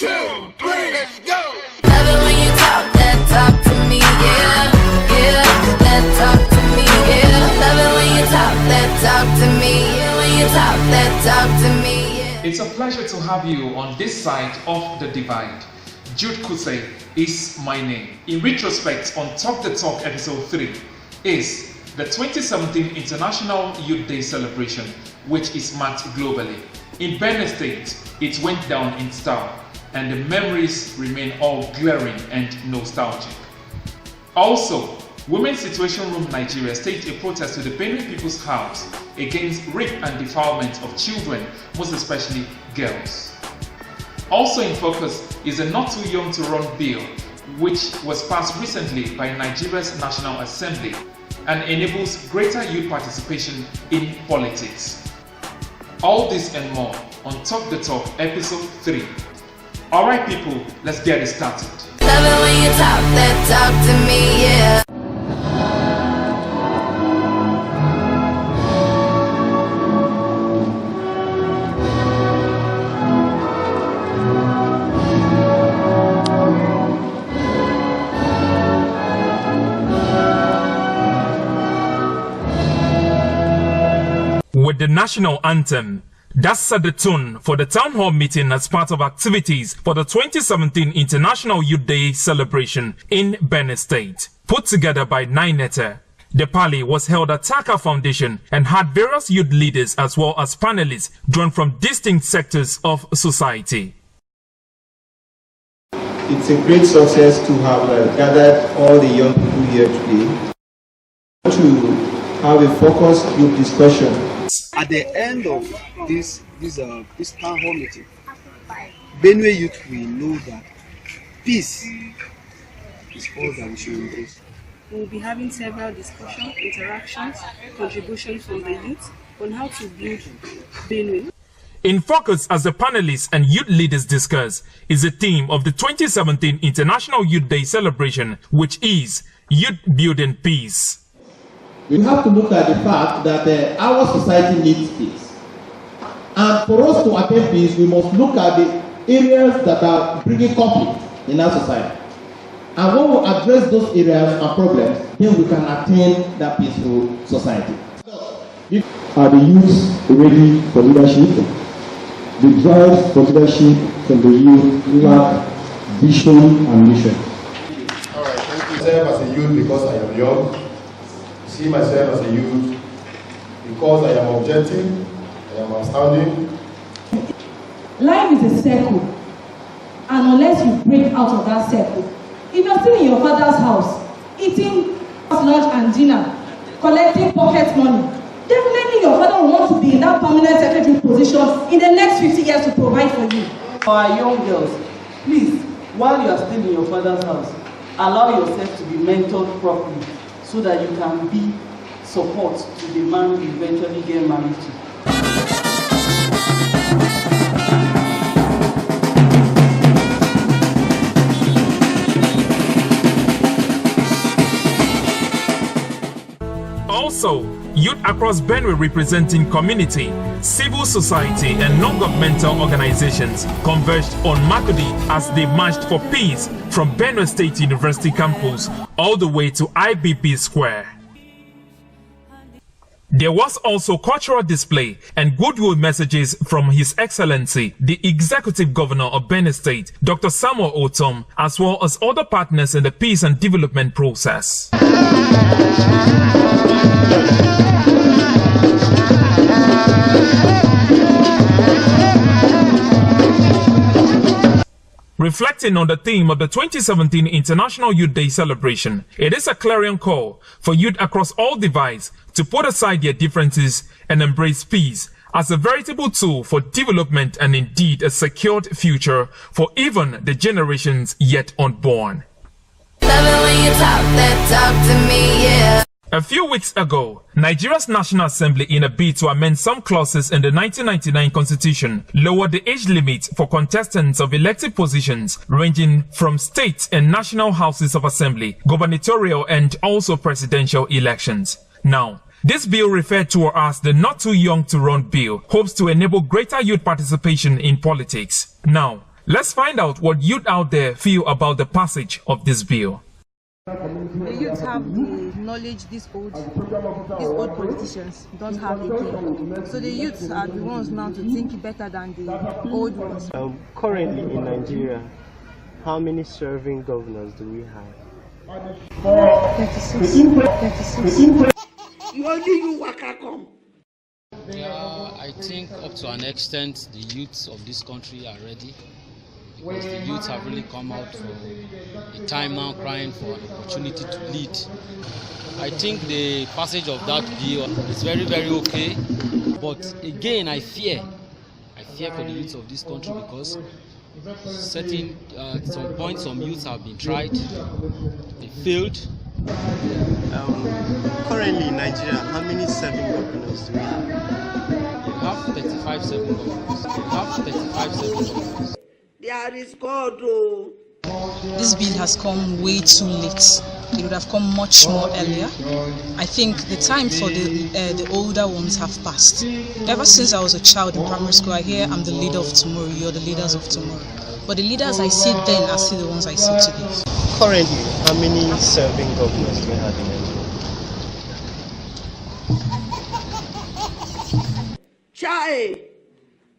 2, 3, let's go. Love it when you talk that talk to me, yeah, yeah. That talk to me, yeah. Love it when you talk that talk to me, yeah. When you talk that talk to me, yeah. It's a pleasure to have you on this side of the divide. Jude Kutse is my name. In retrospect, on Talk the Talk episode 3 is the 2017 International Youth Day celebration, which is marked globally. In Benin State, it went down in style, and the memories remain all glaring and nostalgic. Also, Women's Situation Room Nigeria staged a protest to the Benin People's House against rape and defilement of children, most especially girls. Also in focus is a Not Too Young to Run bill, which was passed recently by Nigeria's National Assembly and enables greater youth participation in politics. All this and more on Talk the Talk episode 3. Alright people, let's get it started. Love it when you talk that talk to me, yeah. With the national anthem, that set the tone for the town hall meeting as part of activities for the 2017 International Youth Day celebration in Benin State. Put together by Nineta, the party was held at Taka Foundation and had various youth leaders as well as panelists drawn from distinct sectors of society. It's a great success to have gathered all the young people here today to have a focused youth discussion. At the end of this town hall meeting, Benue youth will know that peace is all that we should embrace. We will be having several discussions, interactions, contributions from the youth on how to build Benue. In focus as the panelists and youth leaders discuss is the theme of the 2017 International Youth Day celebration, which is Youth Building Peace. We have to look at the fact that our society needs peace. And for us to attain peace, we must look at the areas that are bringing conflict in our society. And when we address those areas and problems, then we can attain that peaceful society. Are the youths ready for leadership? The drive for leadership from the youth lack vision and mission. All right, thank you. Myself as a youth because I am young. See myself as a youth because I am objective, I am outstanding. Life is a circle, and unless you break out of that circle, if you're still in your father's house, eating lunch and dinner, collecting pocket money, definitely your father will want to be in that permanent secretary position in the next 50 years to provide for you. For our young girls, please, while you are still in your father's house, allow yourself to be mentored properly, so that you can be support to the man you eventually get married to. Also, youth across Benue representing community, civil society and non-governmental organizations converged on Makurdi as they marched for peace from Benue State University campus all the way to IBP Square. There was also cultural display and goodwill messages from His Excellency, the Executive Governor of Benin State, Dr. Samuel Otom, as well as other partners in the peace and development process. Reflecting on the theme of the 2017 International Youth Day celebration, it is a clarion call for youth across all divides to put aside their differences and embrace peace as a veritable tool for development and indeed a secured future for even the generations yet unborn. Love it when you talk that talk to me, yeah. A few weeks ago, Nigeria's National Assembly, in a bid to amend some clauses in the 1999 Constitution, lowered the age limit for contestants of elected positions ranging from state and national houses of assembly, gubernatorial and also presidential elections. Now, this bill, referred to as the Not Too Young to Run bill, hopes to enable greater youth participation in politics. Now, Let's find out what youth out there feel about the passage of this bill. The youth have the knowledge these old politicians don't have again. So the youths are the ones now to think better than the old ones. Currently in Nigeria, how many serving governors do we have? 36. You only you waka come. I think up to an extent the youths of this country are ready, because the youths have really come out for a time now crying for an opportunity to lead. I think the passage of that bill is very, very okay, but again I fear for the youths of this country, because at some point some youths have been tried, they failed. Currently in Nigeria, how many serving governors do we have? We have 35 serving governors. There is God. Oh. This bill has come way too late. It would have come much more earlier. I think the time for the older ones have passed. Ever since I was a child in primary school, I hear I'm the leader of tomorrow, you're the leaders of tomorrow. But the leaders I see then are still the ones I see today. Currently, how many serving governors do we have in Nigeria?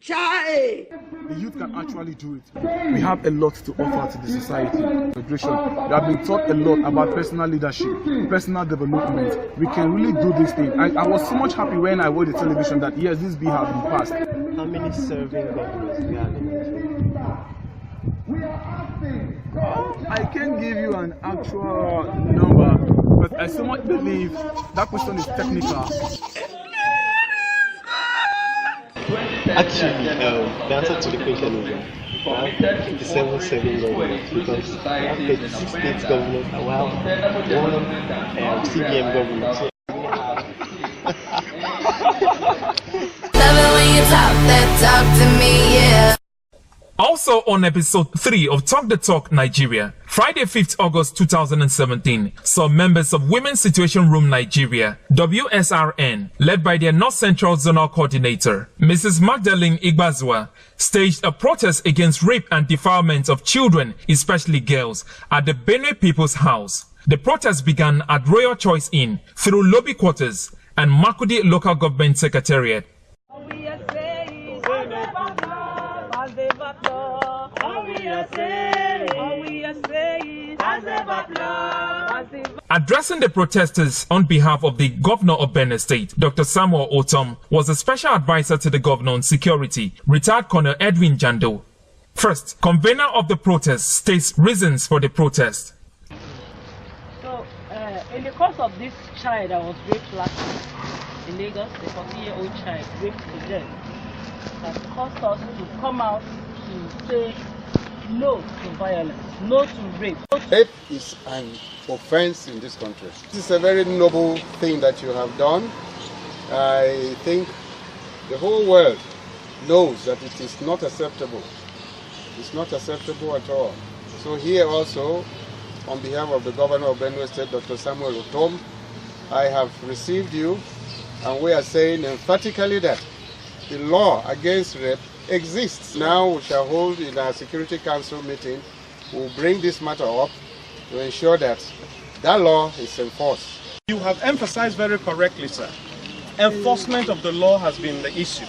Chai. The youth can actually do it. We have a lot to offer to the society. Federation. We have been taught a lot about personal leadership, personal development. We can really do this thing. I was so much happy when I watched the television that yes, this bill has been passed. How many serving governors do we have in Nigeria? I can't give you an actual number, but I so much believe that question is technical. Actually, the answer to the question is that 57 serving governors, because we have 36 state governors and we have one CBM governor. So Love it when you talk that talk to me, yeah. Also on episode 3 of Talk the Talk Nigeria, Friday 5th August 2017, some members of Women's Situation Room Nigeria, WSRN, led by their North Central Zonal Coordinator, Mrs. Magdalene Igbazua, staged a protest against rape and defilement of children, especially girls, at the Benue People's House. The protest began at Royal Choice Inn, through lobby quarters and Makudi Local Government Secretariat. Addressing the protesters on behalf of the governor of Benue State, Dr. Samuel Otom, was a special advisor to the governor on security, retired Colonel Edwin Jando. First, convener of the protest states reasons for the protest. So, in the course of this child that was raped last week in Lagos, the 14-year-old child raped to death, has caused us to come out to say no to violence, no to rape. Rape is an offense in this country. This is a very noble thing that you have done. I think the whole world knows that it is not acceptable. It's not acceptable at all. So here also, on behalf of the governor of Benue State, Dr. Samuel Otom, I have received you, and we are saying emphatically that the law against rape exists. Now we shall hold in our Security Council meeting, we'll bring this matter up to ensure that that law is enforced. You have emphasized very correctly, sir. Enforcement of the law has been the issue.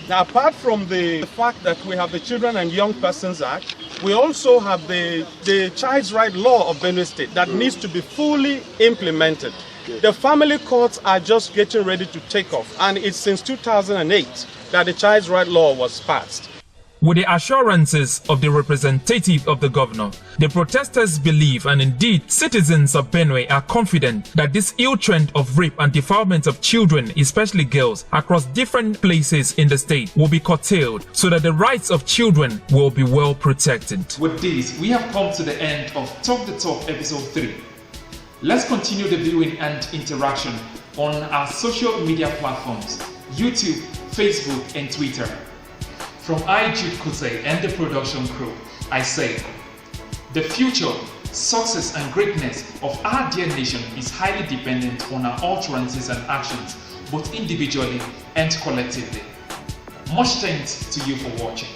Now, apart from the fact that we have the Children and Young Persons Act, we also have the Child's Right Law of Benue State that needs to be fully implemented. The family courts are just getting ready to take off, and it's since 2008 that the Child's Right Law was passed. With the assurances of the representative of the governor, the protesters believe, and indeed citizens of Benue are confident, that this ill trend of rape and defilement of children, especially girls, across different places in the state will be curtailed so that the rights of children will be well protected. With this, we have come to the end of Talk the Talk episode 3. Let's continue the viewing and interaction on our social media platforms, YouTube, Facebook and Twitter. From Jude, Kutse and the production crew, I say, the future, success and greatness of our dear nation is highly dependent on our utterances and actions, both individually and collectively. Much thanks to you for watching.